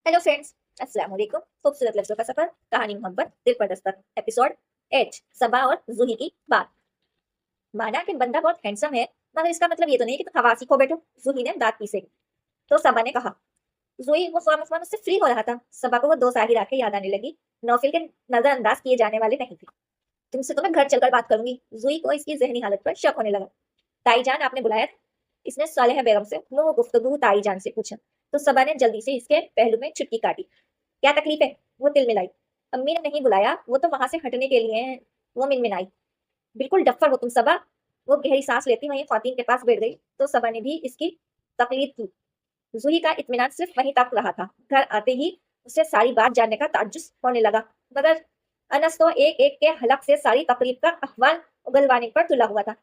Hello friends, अस्सलाम वालेकुम। खूबसूरत लफ्जों का सफर, कहानी मोहब्बत, दिल पर दस्तक। एपिसोड 8, सबा और जूही की बात। माना कि बंदा बहुत हैंडसम है, मगर इसका मतलब ये तो नहीं कि तुम हवा सीखो बैठो। जूही ने दांत पीसे। तो सबा ने कहा। जूही वो खामखा मुझसे फ्री हो रहा था। सबा को वो दो साहिर आंखें याद आने लगी। नौफिल के नजरअंदाज किए जाने वाले नहीं थे। तुमसे तो मैं घर चलकर बात करूंगी। जूही को इसकी जहनी हालत पर शक होने लगा। ताई जान, आपने बुलाया था? इसने सालेह बेगम से वो गुफ्तगू ताई जान से पूछा। तो सबा ने जल्दी से इसके पहलू में चुटकी काटी। क्या तकलीफ है? वो तिल मिलाई। अम्मी ने नहीं बुलाया, वो तो वहां से हटने के लिए हैं। वो मिनमिनाई। बिल्कुल डफर हो तुम सबा। वो गहरी सांस लेती वहीं खातिन के पास बैठ गई। तो सबा ने भी इसकी तकलीफ की। जूही का इत्मीनान सिर्फ वहीं तक रहा था। घर आते ही उसे सारी बात जानने का ताज्जुब होने लगा। मगर अनस तो एक एक के हलक से सारी तकलीफ का अहवाल उगलवाने पर तुला हुआ था।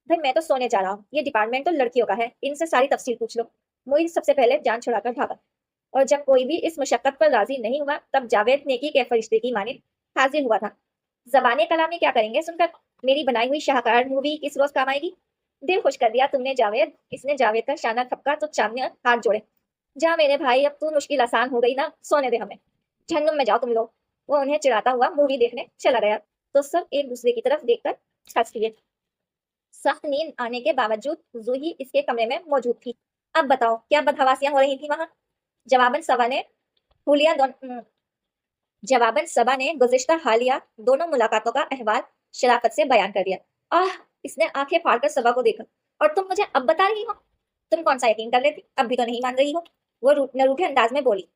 भाई मैं तो सोने जा रहा हूँ, ये डिपार्टमेंट तो लड़कियों का है, इनसे सारी तफसील पूछ लो। मोइन सबसे पहले जान छुड़ाकर भागा। और जब कोई भी इस मुशक्कत पर राजी नहीं हुआ, तब जावेद नेकी के फरिश्ते की मानिंद हाजिर हुआ था। जबाने कलामी क्या करेंगे सुनकर? मेरी बनाई हुई शाहकार मूवी किस रोज काम आएगी? दिल खुश कर दिया तुमने जावेद। इसने जावेद का शाना थपका तो चांद ने हाथ जोड़े। जा मेरे भाई, अब तू मुश्किल आसान हो गई ना, सोने दे हमें। जहन्नुम में जाओ तुम लोग। वो उन्हें चिढ़ाता हुआ मूवी देखने चला गया। तो सब एक दूसरे की तरफ देखकर हंस दिए। सख्त नींद आने के बावजूद जूही इसके कमरे में मौजूद थी। अब बताओ क्या बदहवासियां हो रही थी वहां? जवाबन सबा ने हुलिया जवाबन सबा ने गुज़िश्ता हालिया दोनों मुलाकातों का अहवाल शराफत से बयान कर दिया। आह! इसने आंखें फाड़कर सबा को देखा। और तुम मुझे अब बता रही हो? तुम कौन सा यकीन कर लेती, अब भी तो नहीं मान रही हो? वो रूठे अंदाज में बोली।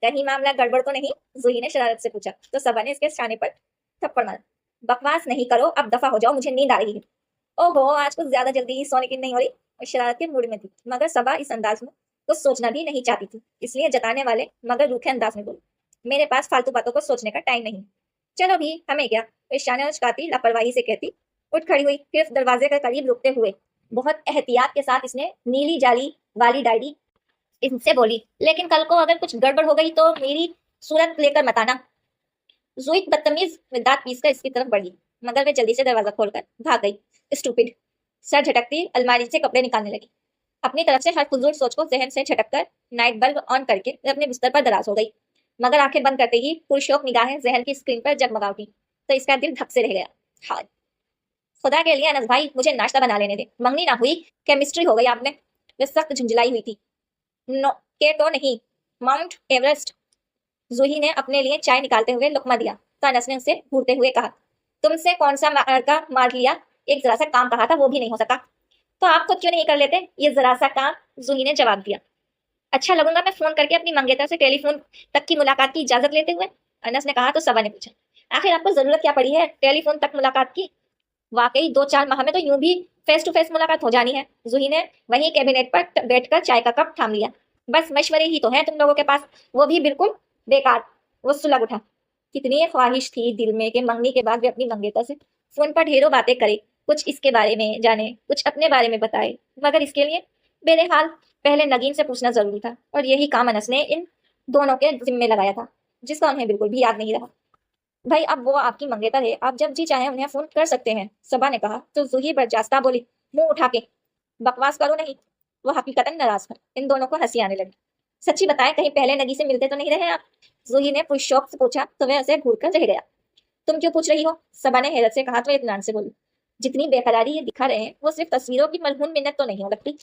कहीं मामला गड़बड़ तो नहीं? जूही ने शरारत से पूछा। तो सबा ने इसके शाने पर थप्पड़ मारा। बकवास नहीं करो, अब दफा हो जाओ, मुझे नींद आ रही है। ओहो, आज कुछ ज्यादा जल्दी सोने की नहीं हो रही। और शरारत के मूड में थी, मगर सबा इस अंदाज में कुछ सोचना भी नहीं चाहती थी, इसलिए जताने वाले मगर रूखे अंदाज में बोली। मेरे पास फालतू बातों को सोचने का टाइम नहीं। चलो भी, हमें क्या? ईशाना उचकाती लापरवाही से कहती। उठ खड़ी हुई, फिर दरवाजे के करीब रुकते हुए बहुत एहतियात के साथ इसने नीली जाली वाली डायरी इनसे बोली। लेकिन कल को अगर कुछ गड़बड़ हो गई तो मेरी सूरत लेकर मत आना। जुई बदतमीज में दांत पीसकर इसकी तरफ बढ़ी, मगर वे जल्दी से दरवाजा खोलकर भाग गई। स्टूपिड। सर झटकती अलमारी से कपड़े निकालने लगी। अपनी तरफ से हर फजूल सोच को जहन से झटककर नाइट बल्ब ऑन करके वे अपने बिस्तर पर दराज हो गई। मगर आंखें बंद करते ही पुरशौक निगाहें जहन की स्क्रीन पर जगमगा उठी। तो इसका दिल धक से रह गया। हाँ, खुदा के लिए अनस भाई, मुझे नाश्ता बना लेने दे। मंगनी ना हुई, केमिस्ट्री हो गई आप में। वे सख्त झुंझलाई हुई थी। नो, के तो नहीं, माउंट एवरेस्ट। जूही ने अपने लिए चाय निकालते हुए लुकमा दिया। तो अनस ने उसे घूरते हुए कहा, तुमसे कौन सा का मार लिया? एक जरा सा काम कहा था, वो भी नहीं हो सका। तो आप खुद क्यों नहीं कर लेते ये जरा सा काम? जूही ने जवाब दिया। अच्छा लगूंगा मैं फोन करके अपनी मंगेतर से टेलीफोन तक की मुलाकात की इजाजत लेते हुए? अनस ने कहा। तो सबा ने पूछा, आखिर आपको जरूरत क्या पड़ी है टेलीफोन तक मुलाकात की? वाकई 2-4 माह में तो यूं भी फेस टू फेस मुलाकात हो जानी है। जूही ने वही कैबिनेट पर बैठकर चाय का कप थाम लिया। बस मशवरे ही तो हैं तुम लोगों के पास, वो भी बिल्कुल बेकार। वो सुलग उठा। कितनी ख्वाहिश थी दिल में कि मंगनी के बाद वे अपनी मंगेतर से फोन पर ढेरों बातें करे, कुछ इसके बारे में जाने, कुछ अपने बारे में बताए। मगर इसके लिए बहरहाल पहले नगीन से पूछना जरूरी था, और यही काम अनस ने इन दोनों के जिम्मे लगाया था, जिसका उन्हें बिल्कुल भी याद नहीं रहा। भाई अब वो आपकी मंगेतर है, आप जब जी चाहे उन्हें फोन कर सकते हैं, सबा ने कहा। तो जूही बर्जास्ता बोली, मुंह उठा के। बकवास करो नहीं। वो हकीकतन नाराज था। इन दोनों को हंसी आने लगी। सच्ची बताएं, कहीं पहले नगी से मिलते तो नहीं रहे आप? जूही ने पुरशौक से पूछा। तो वह उसे घूर कर रह गया। तुम क्यों पूछ रही हो? सबा ने हैरत से कहा। तो इत्मीनान से बोली, जितनी बेकरारी ये दिखा रहे हैं वो सिर्फ तस्वीरों की मलहून मिन्नत तो नहीं हो लगती।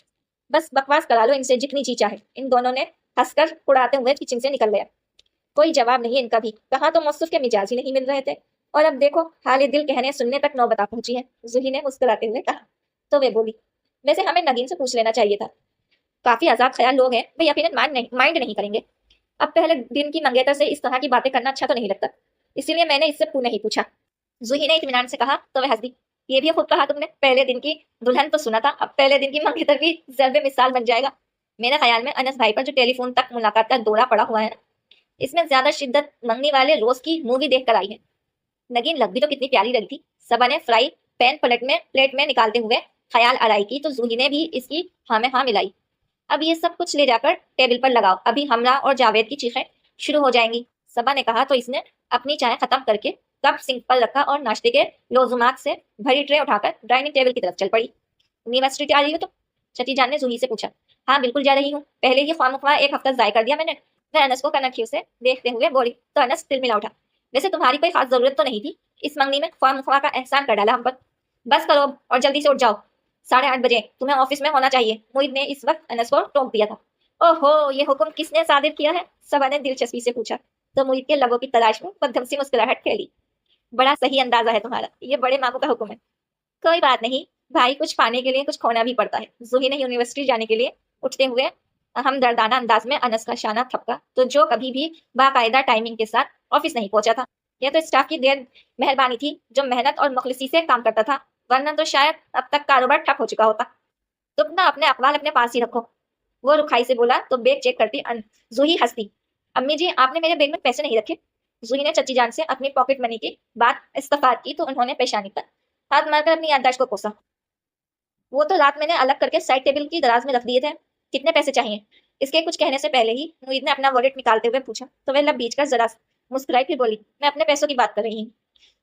बस बकवास करा लो इनसे जितनी जी चाहे। इन दोनों ने हंसकर उड़ाते हुए किचन से निकल गया। कोई जवाब नहीं इनका भी। कहाँ तो मौसूफ के मिजाज ही नहीं मिल रहे थे, और अब देखो हाल दिल कहने सुनने तक नौबत आ पहुंची है। जूही ने मुस्कुराते हुए कहा। तो वे बोली, वैसे हमें नगीन से पूछ लेना चाहिए था। काफी आजाद ख्याल लोग हैं, वे यकीनन माइंड नहीं करेंगे। अब पहले दिन की मंगेतर से इस तरह की बातें करना अच्छा तो नहीं लगता, इसीलिए मैंने इससे नहीं पूछा। जूही ने इत्मीनान से कहा। तो वह हंस दी। ये भी खुद कहा तुमने, पहले दिन की दुल्हन तो सुना था, अब पहले दिन की मंगेतर भी जर्बे मिसाल बन जाएगा। मेरे ख्याल में अनस भाई पर जो टेलीफोन तक मुलाकात का दौरा पड़ा हुआ है ना, इसमें ज्यादा शिद्दत मंगनी वाले रोज की मूवी देख कर आई है। नगीन लग भी तो कितनी प्यारी लगी थी। सबा ने फ्राई पैन प्लेट में निकालते हुए ख्याल आराई की। तो जूही ने भी इसकी हाँ में हाँ मिलाई। अब ये सब कुछ ले जाकर टेबल पर लगाओ, अभी हमरा और जावेद की चीखें शुरू हो जाएंगी। सबा ने कहा। तो इसने अपनी चाय खत्म करके कप सिंक पर रखा और नाश्ते के लोजुमात से भरी ट्रे उठाकर डाइनिंग टेबल की तरफ चल पड़ी। यूनिवर्सिटी आ रही हो तो? चची जान ने जूही से पूछा। हाँ बिल्कुल जा रही हूँ, पहले ही ख्वामख्वाह एक हफ्ता जाय कर दिया मैंने। वह अनस को कनखियों से देखते हुए बोली तो अनस तिलमिला उठा। वैसे तुम्हारी कोई खास जरूरत तो नहीं थी इस मंगनी में, ख्वाह का एहसान कर डाला हम पर। बस करो और जल्दी से उठ जाओ, 8:30 बजे तुम्हें ऑफिस में होना चाहिए, मोहित ने इस वक्त अनस को टोक दिया था। ओहो, ये हुक्म किसने सादिर किया है? सबा ने दिलचस्पी से पूछा तो मोहित के लबों की तलाश में मध्यम सी मुस्कुराहट फैली। बड़ा सही अंदाजा है तुम्हारा, ये बड़े मामू का हुक्म है। कोई बात नहीं भाई, कुछ पाने के लिए कुछ खोना भी पड़ता है। जूही ने यूनिवर्सिटी जाने के लिए उठते हुए हमदर्दाना अंदाज में अनस का शाना थपका, तो जो कभी भी बाकायदा टाइमिंग के साथ ऑफिस नहीं पहुंचा था। यह तो स्टाफ की देर मेहरबानी थी जो मेहनत और मुखलिसी से काम करता था, वरना तो शायद अब तक कारोबार ठप हो चुका होता। तुम ना अपने अखबार अपने पास ही रखो, वो रुखाई से बोला तो बैग चेक करती जूही हंसती। अम्मी जी, आपने मेरे बैग में पैसे नहीं रखे? जूही ने चच्ची जान से अपनी पॉकेट मनी की बात इस्तफाद की तो उन्होंने पेशानी पर हाथ मारकर अपनी याददाश्त को कोसा। वो तो रात मैंने अलग करके साइड टेबल की दराज में रख दिए थे। कितने पैसे चाहिए? इसके कुछ कहने से पहले ही मुईद ने अपना वॉलेट निकालते हुए पूछा तो वह लब बीच कर जरा मुस्कुराई, फिर बोली मैं अपने पैसों की बात कर रही हूँ।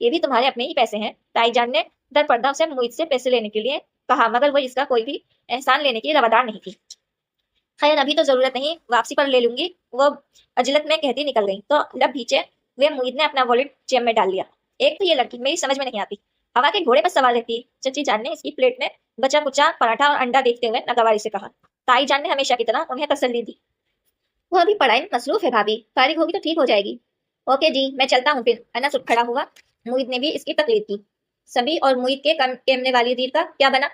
ये भी तुम्हारे अपने ही पैसे हैं। ताईजान ने दर पर्दा उसे मुईद से पैसे लेने के लिए कहा, मगर वो इसका कोई भी एहसान लेने की रवादार नहीं थी। खैर अभी तो जरूरत नहीं, वापसी पर ले लूंगी, वो अजलत में कहती निकल गई तो लब भीचे वे मुईद ने अपना वॉलेट जेब में डाल लिया। एक तो ये लड़की मेरी समझ में नहीं आती, हवा के घोड़े पर सवार रहती है। चची जान ने इसकी प्लेट में बचा कुचा पराठा और अंडा देखते हुए नगवारी से कहा। ताई जान ने हमेशा की तरह उन्हें तसल्ली दी। वो अभी पढ़ाई में मसरूफ है भाभी, फारिग होगी तो ठीक हो जाएगी। ओके जी, मैं चलता हूँ फिर। अनस उठ खड़ा हुआ। मुईद ने भी इसकी तकलीफ की। सभी और मुईद के कैमरे वाली रील का क्या बना?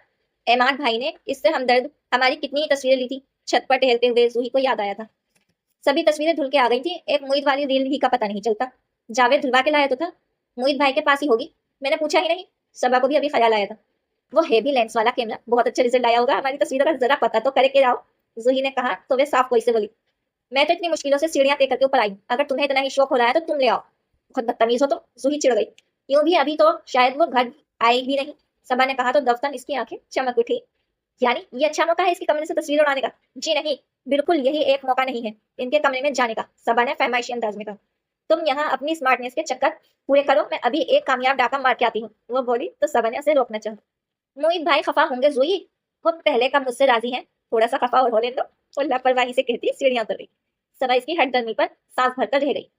एमाद भाई ने इससे हमदर्द हमारी कितनी ही तस्वीरें ली थी। छत पर टहलते हुए जूही को याद आया था। सभी तस्वीरें धुल के आ गई थी, एक मुईद वाली रील ही का पता नहीं चलता। जावेद धुलवा के लाया तो था, मुईद भाई के पास ही होगी, मैंने पूछा ही नहीं। सबा को भी अभी ख्याल आया था। वो है भी लेंस वाला कैमरा, बहुत अच्छा रिजल्ट आया होगा, हमारी तस्वीरों का जरा पता तो करे के आओ। जूही ने कहा तो वे साफ कोई से बोली, मैं तो इतनी मुश्किलों से सीढ़ियां तय करके ऊपर आई, अगर तुम्हें इतना ही शौक हो रहा है तो तुम ले आओ। बहुत बदतमीज हो तो। जूही चिढ़ गई। यूं भी अभी तो शायद वो घर आई भी नहीं। सबा ने कहा तो दफ्तर इसकी आंखें चमक उठी। यानी ये अच्छा मौका है इसके कमरे से तस्वीर उड़ाने का? जी नहीं, बिल्कुल यही एक मौका नहीं है इनके कमरे में जाने का, सबा ने फरमाइशी अंदाज में कहा। तुम यहाँ अपनी स्मार्टनेस के चक्कर पूरे करो, मैं अभी एक कामयाब डाका मार के आती हूँ, वो बोली तो सबा ने उसे रोकना चाहा। मोहित भाई खफा होंगे जूही, वो पहले का मुझसे राजी हैं, थोड़ा सा खफा और हो ले दो, वो लापरवाही से कहती सीढ़ियां उतर गई। सबा इसकी हटदर्मी पर सांस भरकर रह गई।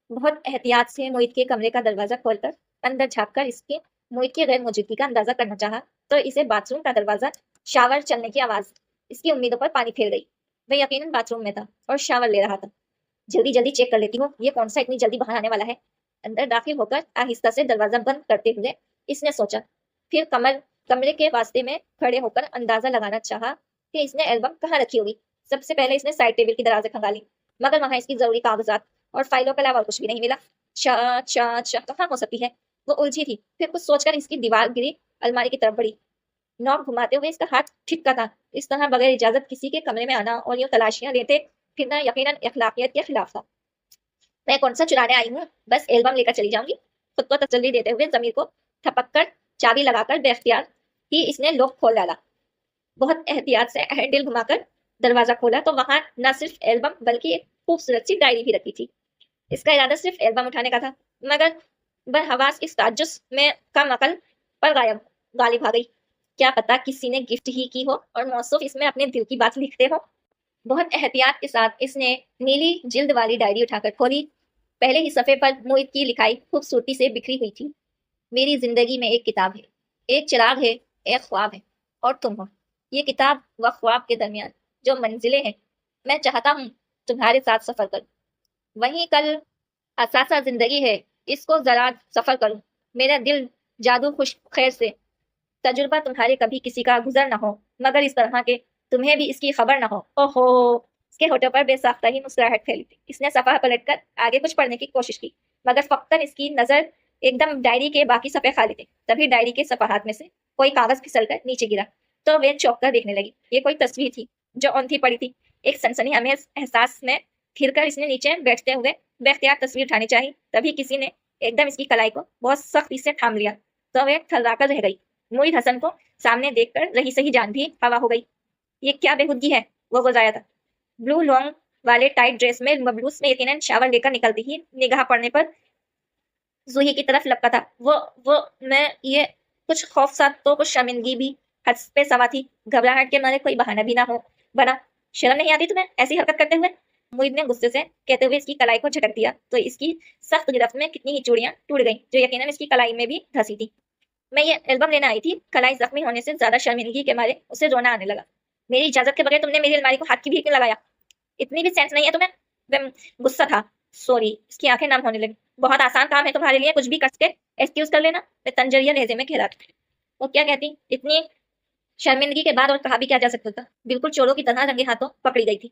बहुत एहतियात से मोहित के कमरे का दरवाजा खोलकर अंदर झांककर इसके मोहित की गैर मौजूदगी का अंदाजा करना चाहा तो इसे बाथरूम का दरवाजा, शावर चलने की आवाज इसकी उम्मीदों पर पानी फेर गई। वह यकीनन बाथरूम में था और शावर ले रहा था। जल्दी जल्दी चेक कर लेती हूँ, ये कौन सा इतनी जल्दी बाहर आने वाला है। अंदर दाखिल होकर आहिस्ता से दरवाजा बंद करते हुए इसने सोचा, फिर कमरे के वास्ते में खड़े होकर अंदाजा लगाना चाहा कि इसने एल्बम कहाँ रखी होगी। सबसे पहले इसने साइड टेबल की दराज खंगाली, मगर वहां इसकी जरूरी कागजात और फाइलों के अलावा कुछ भी नहीं मिला। कहाँ हो सकती है? वो उलझी थी, फिर कुछ सोचकर इसकी दीवार गिरी अलमारी की तरफ बढ़ी। नॉब घुमाते हुए इसका हाथ ठिक्का था। इस तरह बगैर इजाजत किसी के कमरे में आना और यूं तलाशियां लेते फिरना यकीनन अखलाकियत के खिलाफ था। मैं कौन सा चुराने आई हूँ, बस एल्बम लेकर चली जाऊंगी, खुद को तसल्ली देते हुए जमीर को थपक कर चाबी लगाकर बेख्तियार ही इसने लॉक खोल डाला। बहुत एहतियात से हैंडल घुमाकर दरवाजा खोला तो वहां न सिर्फ एल्बम बल्कि एक खूबसूरत सी डायरी भी रखी थी। इसका इरादा सिर्फ एल्बम उठाने का था, मगर बरहवास इस ताज्जुस में कम अकल पर गालिब आ गई। क्या पता किसी ने गिफ्ट ही की हो और मौसूफ इसमें अपने दिल की बात लिखते हो। बहुत एहतियात के साथ इसने नीली जिल्द वाली डायरी उठाकर खोली। पहले ही सफे पर मोहित की लिखाई खूबसूरती से बिखरी हुई थी। मेरी जिंदगी में एक किताब है, एक चिराग है, एक ख्वाब है, और तुम हो। ये किताब व ख्वाब के दरमियान जो मंजिलें हैं, मैं चाहता हूँ तुम्हारे साथ सफर करूं। वहीं कल असासा जिंदगी है, इसको जरा सफर करूं। मेरा दिल जादू खुश खैर से, तजुर्बा तुम्हारे कभी किसी का गुजर ना हो, मगर इस तरह के तुम्हें भी इसकी खबर ना हो। ओहो, इसके होठों पर बेसाख्ता ही मुस्कुराहट फैली थी। इसने सफा पलटकर आगे कुछ पढ़ने की कोशिश की, मगर फक्तन इसकी नजर एकदम डायरी के बाकी सफे खाली थे। तभी डायरी के सफाहात में से कोई कागज फिसलकर नीचे गिरा तो वे चौंक कर देखने लगी। ये कोई तस्वीर थी जो औंधी पड़ी थी। एक सनसनी हमें एहसास में घिरकर इसने नीचे बैठते हुए बेख्तियार तस्वीर उठानी चाहिए, तभी किसी ने एकदम इसकी कलाई को बहुत सख्ती से थाम लिया तो वे थर्राकर रह गई। मोहित हसन को सामने देखकर रही सही जान भी हवा हो गई। ये क्या बेहूदगी है, वो गुजाया था। ब्लू लॉन्ग वाले टाइट ड्रेस में मबलूस में यकीनन शावर लेकर निकलती ही निगाह पड़ने पर जूही की तरफ लपका था। वो मैं ये कुछ खौफ सा तो कुछ शर्मिंदगी भी हद पे सवा थी। घबराहट के मारे कोई बहाना भी ना हो बना। शर्म नहीं आती तुम्हें ऐसी हरकत करते हुए? मुईद ने गुस्से से कहते हुए इसकी कलाई को झटक दिया तो इसकी सख्त गिरफ्त में कितनी ही चूड़ियां टूट गईं, जो यकीनन इसकी कलाई में भी धंसी थी। मैं ये एल्बम लेने आई थी। कलाई जख्मी होने से ज्यादा शर्मिंदगी के मारे उसे रोना आने लगा। मेरी इजाजत के बगैर तुमने मेरी अलमारी को हाथ की भी क्यों लगाया? इतनी भी सेंस नहीं है तुम्हें? वह गुस्सा था। सॉरी। इसकी आंखें नम होने लगी। बहुत आसान काम है तुम्हारे लिए कुछ भी कस के एक्सक्यूज कर लेना। मैं तंजरिया लहजे में कह रहा था। वो क्या कहती? इतनी शर्मिंदगी के बाद और कहा भी क्या जा सकता था? बिल्कुल चोरों की तरह रंगे हाथों पकड़ी गई थी।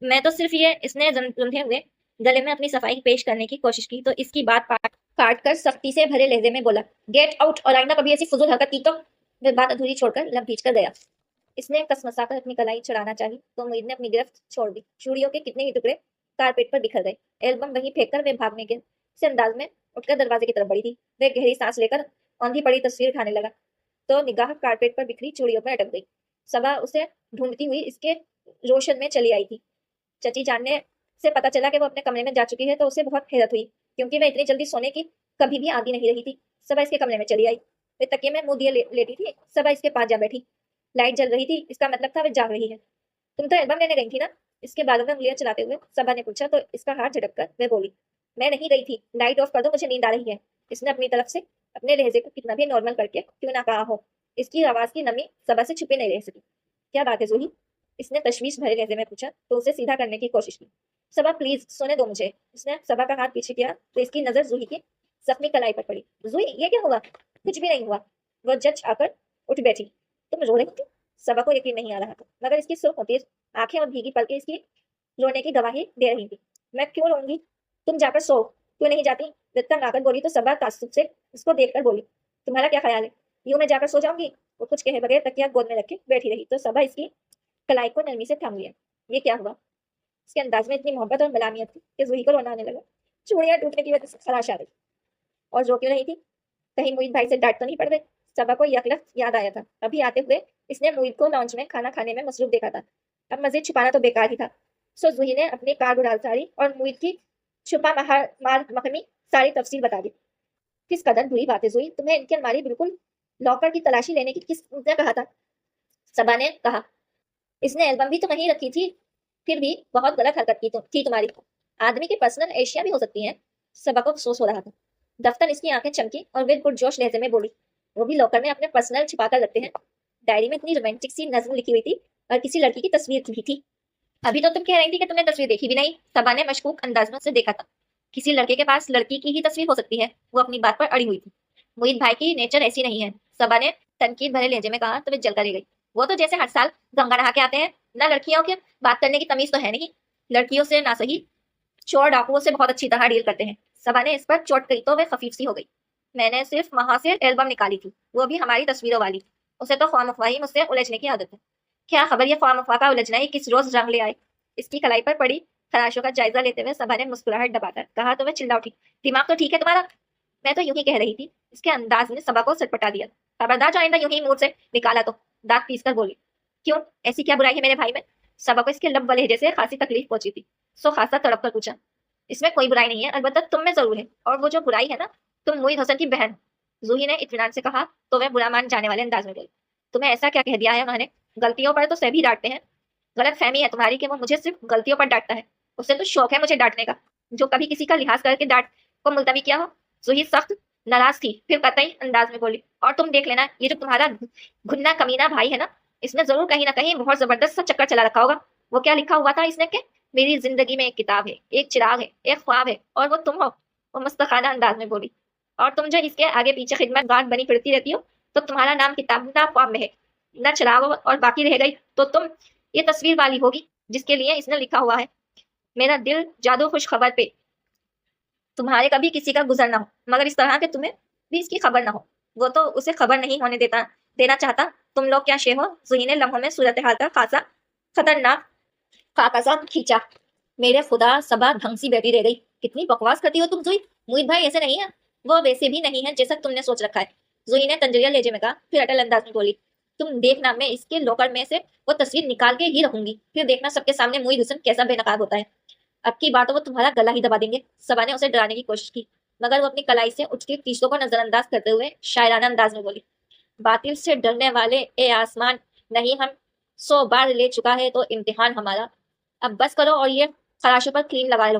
मैं तो सिर्फ ये इसने रुंधे हुए गले में अपनी सफाई पेश करने की कोशिश की तो इसकी बात काट कर सख्ती से भरे लहजे में बोला, गेट आउट, और आइंदा कभी ऐसी फजूल हरकत की तो। वह बात अधूरी छोड़कर लब भींच कर गया। इसने कसमसाकर अपनी कलाई चढ़ाना चाही तो मुईद ने अपनी गिरफ्त छोड़ दी। चूड़ियों के कितने ही टुकड़े कारपेट पर बिखर गए। एल्बम वहीं फेंककर वे भागने के से अंदाज में उठकर दरवाजे की तरफ बढ़ी थी। वे गहरी सांस लेकर औंधी पड़ी तस्वीर उठाने लगा तो निगाह कारपेट पर बिखरी चूड़ियों पर अटक गई। सबा उसे ढूंढती हुई इसके रोशन में चली आई थी। चची जानने से पता चला कि वो अपने कमरे में जा चुकी है तो उसे बहुत हैरत हुई, क्योंकि वह इतनी जल्दी सोने की कभी भी आदी नहीं रही थी। सबा इसके कमरे में चली आई। वे तकिए में मुंह दिए लेटी थी। सबा इसके पास जा बैठी। लाइट जल रही थी, इसका मतलब था वह जाग रही है। तुम तो एल्बम लेने गई थी ना? इसके बालों में उंगलियां चलाते हुए सबा ने पूछा तो इसका हाथ झटक कर वह बोली, मैं नहीं गई थी। लाइट ऑफ कर दो, मुझे नींद आ रही है। इसने अपनी तरफ से अपने लहजे को कितना भी नॉर्मल करके क्यों ना कहा हो, इसकी आवाज की नमी सबा से छुपी नहीं रह सकी। क्या बात है जूही? इसने तशवीश भरे लहजे में पूछा तो उसे सीधा करने की कोशिश की। सबा प्लीज सोने दो मुझे। उसने सबा का हाथ पीछे किया तो इसकी नजर जूही की जख्मी कलाई पर पड़ी। जूही, ये क्या हुआ? कुछ भी नहीं हुआ। वह जज आकर उठ बैठी। तुम रो रही थी? सबा को यकीन नहीं आ रहा था, मगर इसकी सुर्ख होती आंखें और भीगी पलकें इसकी रोने की गवाही दे रही थी। मैं क्यों रोऊंगी? तुम जाकर सो। क्यों नहीं जाती? तंग आकर बोली तो सबा ताज्जुब से उसको देखकर बोली, तुम्हारा क्या ख्याल है? यूं मैं जाकर सो जाऊंगी? वो कुछ कहे बगैर तकिया गोद में रख के बैठी रही तो सबा इसकी कलाई को नरमी से थाम लिया। ये क्या हुआ? उसके अंदाज में इतनी मोहब्बत और मलामियत थी कि जूही को रोना आने लगा। चूड़ियां टूटने की वजह से खराश आ रही। और रो क्यों रही थी? कहीं मुईद भाई से डांट तो नहीं पड़ गई? सबा को यकलख याद आया था। अभी आते हुए इसने मुईद को लॉन्च में खाना खाने में मसरूफ देखा था। अब मजीद छुपाना तो बेकार ही था। सो जूही ने अपनी कार उड़ाल साड़ी और मुईद की छुपा मार मखमी सारी तफसील बता दी। किस कदर बुरी बात है जूही, तुम्हें इनकी अलमारी बिल्कुल लॉकर की तलाशी लेने की किसने कहा था? सबा ने कहा, इसने एल्बम भी तो वहीं रखी थी। फिर भी बहुत गलत हरकत की थी तुम्हारी। आदमी की पर्सनल एशिया भी हो सकती हैं। सबा को अफसोस हो रहा था। दफ्तर इसकी आंखें चमकी और वे पुरजोश लहजे में बोली, वो भी लॉकर में अपने पर्सनल छिपा कर रखते हैं। डायरी में इतनी रोमांटिक सी नज्म लिखी हुई थी और किसी लड़की की तस्वीर भी थी। अभी तो तुम कह रही थी कि तुमने तस्वीर देखी भी नहीं। सबा ने मशकूक अंदाज में उसे देखा था। किसी लड़के के पास लड़की की ही तस्वीर हो सकती है। वो अपनी बात पर अड़ी हुई थी। मोहित भाई की नेचर ऐसी नहीं है, सबा ने तनकीद भरे लहजे में कहा तो वे जलकर रह गई। वो तो जैसे हर साल गंगा नहा के आते हैं ना। लड़कियों के बात करने की तमीज तो है नहीं। लड़कियों से ना सही चोर डाकुओं से बहुत अच्छी तरह डील करते हैं। सबा ने इस पर चोट कही तो वे खफीफ सी हो गई। मैंने सिर्फ वहां से एल्बम निकाली थी, वो भी हमारी तस्वीरों वाली। उसे तो ख्वामख्वाही मुझसे उलझने की आदत है। क्या खबर ये ख्वामख्वाह का उलझना ही किस रोज रंग ले आए। इसकी कलाई पर पड़ी खराशों का जायजा लेते हुए सबा ने मुस्कुराहट दबाकर कहा तो वह चिल्ला उठी, दिमाग तो ठीक है तुम्हारा? मैं तो यूं ही कह रही थी। इसके अंदाज ने सबा को सटपटा दिया। खबरदार जो आइंदा यूं ही मुंह से निकाला तो। दांत पीस कर बोली, क्यों, ऐसी क्या बुराई है मेरे भाई में? सबा को इसके लब व लहजे से खासी तकलीफ पहुंची थी। सो खासा तड़प कर पूछा, इसमें कोई बुराई नहीं है, अलबत्ता तुम में जरूर है। और वो जो बुराई है ना, तुम मुईद हसन की बहन। जूही ने इत्मीनान से कहा तो वह बुरा मान जाने वाले अंदाज में बोली, तुम्हें ऐसा क्या कह दिया है उन्होंने? गलतियों पर तो सभी डांटते हैं। गलत फहमी है तुम्हारी कि वो मुझे सिर्फ गलतियों पर डांटता है। उसे तो शौक है मुझे डांटने का। जो कभी किसी का लिहाज करके डांट को मुलतवी किया हो? जूही सख्त नाराज थी, फिर कतई अंदाज में बोली, और तुम देख लेना, ये जो तुम्हारा घुन्ना कमीना भाई है ना, इसने जरूर कहीं ना कहीं बहुत जबरदस्त सा चक्कर चला रखा होगा। वो क्या लिखा हुआ था इसने के, मेरी जिंदगी में एक किताब है, एक चिराग है, एक ख्वाब है, और वो तुम हो। वो मुस्तखाना अंदाज में बोली, और तुम जो इसके आगे पीछे खिदमतगार बनी फिरती रहती हो, तो तुम्हारा नाम किताब ना ख्वाब में है ना चिराग हो, और बाकी रह गई तो तुम ये तस्वीर वाली होगी जिसके लिए इसने लिखा हुआ है, मेरा दिल जादू खुश खबर पे। तुम्हारे कभी किसी का गुजर ना हो, मगर इस तरह के तुम्हें भी इसकी खबर ना हो। वो तो उसे खबर नहीं होने देना चाहता। तुम लोग क्या शे हो? जूही ने लम्हों में सूरत हाल का खासा खतरनाक खाका खींचा। मेरे खुदा, सबा ढंग सी बैठी रह गई। कितनी बकवास करती हो तुम जूही। मुईद भाई ऐसे नहीं है। वो वैसे भी नहीं है जैसा तुमने सोच रखा है। जूही ने तंजरिया लहजे में कहा, फिर अटल अंदाज में बोली, तुम देखना, मैं इसके लॉकर में से वो तस्वीर निकाल के ही रखूंगी। फिर देखना सबके सामने मुईद हुसैन कैसा बेनकाब होता है। अब की बार तो वो तुम्हारा गला ही दबा देंगे। सबा ने उसे डराने की कोशिश की, मगर वो अपनी कलाई से उठती तीसरों को नजरअंदाज करते हुए शायराना अंदाज में बोली, बातिल से डरने वाले ए आसमान, नहीं हम 100 बार ले चुका है तो इम्तिहान हमारा। अब बस करो और ये خراشوں پر کلین لگا لو۔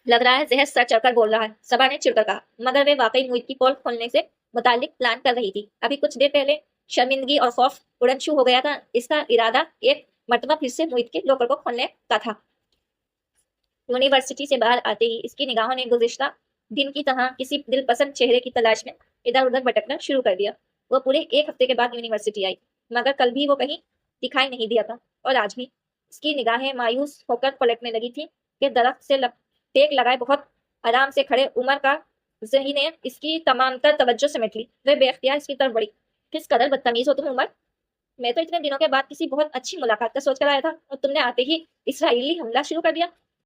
لگ رہا ہے زہر سر چڑھ کر بول رہا ہے، صبا نے چڑ کر کہا، مگر وہ واقعی محیط کی پول کھولنے سے متعلق پلان کر رہی تھی۔ ابھی کچھ دیر پہلے شرمندگی اور خوف اڑن چھو ہو گیا تھا، اس کا ارادہ ایک مرتبہ پھر سے محیط کے لوکر کو کھولنے کا تھا۔ یونیورسٹی سے باہر آتے ہی اس کی نگاہوں نے گزشتہ دن کی طرح کسی دل پسند چہرے کی تلاش میں ادھر ادھر بھٹکنا شروع کر دیا۔ وہ پورے ایک ہفتے کے بعد یونیورسٹی آئی، مگر کل بھی وہ کہیں دکھائی نہیں دیا تھا، اور آج بھی اس کی نگاہیں مایوس ہو کر پلٹنے لگی تھی کہ درخت سے ٹیک لگائے بہت آرام سے کھڑے عمر کا ذہن نے اس کی تمام تر توجہ سمیٹ لی۔ وہ بے اختیار اس کی طرف بڑھی۔ کس قدر بدتمیز ہو تم عمر، میں تو اتنے دنوں کے بعد کسی بہت اچھی ملاقات کا سوچ کر آیا تھا، اور تم نے آتے ہی اسرائیلی حملہ شروع کر دیا۔